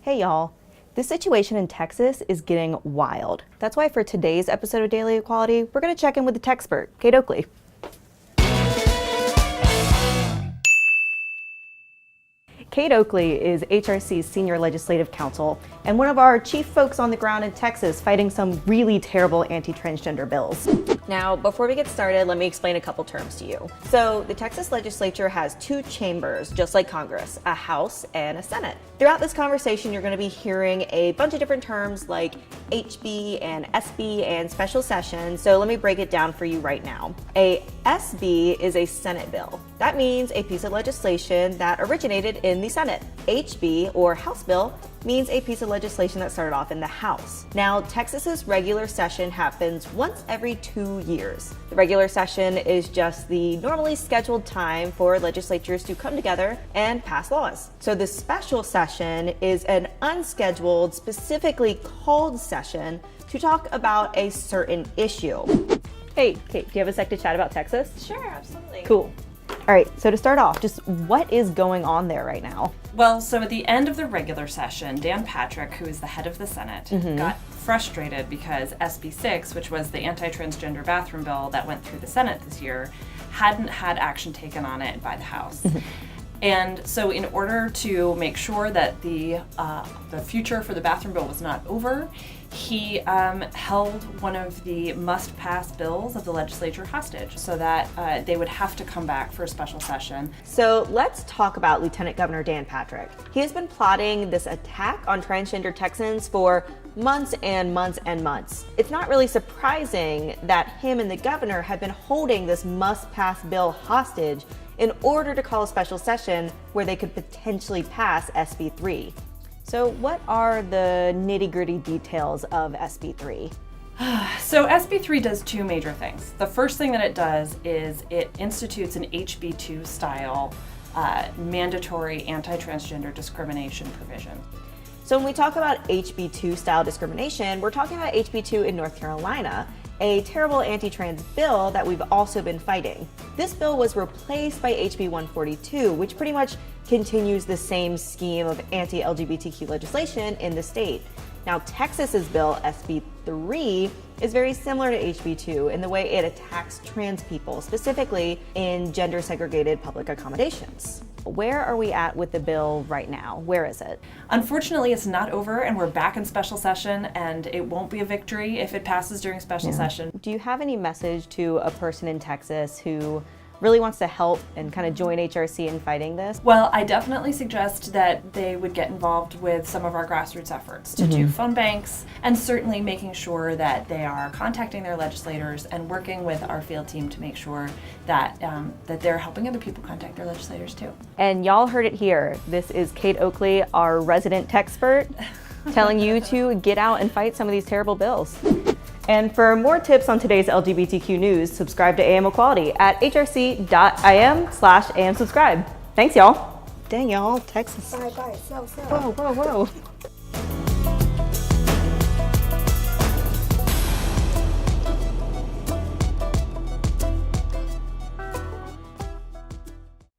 Hey y'all, this situation in Texas is getting wild. That's why for today's episode of Daily Equality, we're gonna check in with the Techspert, Kate Oakley. Kate Oakley is HRC's Senior Legislative Counsel and one of our chief folks on the ground in Texas fighting some really terrible anti-transgender bills. Now, before we get started, let me explain a couple terms to you. So, the Texas legislature has two chambers, just like Congress, a House and a Senate. Throughout this conversation, you're going to be hearing a bunch of different terms like HB and SB and special session, so let me break it down for you right now. A SB is a Senate bill. That means a piece of legislation that originated in the Senate. HB, or House bill, means a piece of legislation that started off in the House. Now, Texas's regular session happens once every 2 years. The regular session is just the normally scheduled time for legislatures to come together and pass laws. So the special session is an unscheduled, specifically called session to talk about a certain issue. Hey, Kate, do you have a sec to chat about Texas? Sure, absolutely. Cool. All right, so to start off, just what is going on there right now? Well, so at the end of the regular session, Dan Patrick, who is the head of the Senate, got frustrated because SB 6, which was the anti-transgender bathroom bill that went through the Senate this year, hadn't had action taken on it by the House. And so in order to make sure that the future for the bathroom bill was not over, he held one of the must-pass bills of the legislature hostage so that they would have to come back for a special session. So let's talk about Lieutenant Governor Dan Patrick. He has been plotting this attack on transgender Texans for months and months and months. It's not really surprising that him and the governor have been holding this must-pass bill hostage in order to call a special session where they could potentially pass SB 3. So what are the nitty-gritty details of SB 3? So SB 3 does two major things. The first thing that it does is it institutes an HB 2 style mandatory anti-transgender discrimination provision. So when we talk about HB 2 style discrimination, we're talking about HB 2 in North Carolina, a terrible anti-trans bill that we've also been fighting. This bill was replaced by HB 142, which pretty much continues the same scheme of anti-LGBTQ legislation in the state. Now, Texas's bill, SB 3, is very similar to HB 2 in the way it attacks trans people, specifically in gender-segregated public accommodations. Where are we at with the bill right now? Where is it? Unfortunately, it's not over, and we're back in special session, and it won't be a victory if it passes during special session. Do you have any message to a person in Texas who really wants to help and kind of join HRC in fighting this? Well, I definitely suggest that they would get involved with some of our grassroots efforts to do phone banks, and certainly making sure that they are contacting their legislators and working with our field team to make sure that that they're helping other people contact their legislators too. And y'all heard it here. This is Kate Oakley, our resident Techspert, telling you to get out and fight some of these terrible bills. And for more tips on today's LGBTQ news, subscribe to AM Equality at hrc.im/amsubscribe. Thanks, y'all. Dang, y'all, Texas. Bye, so. Whoa.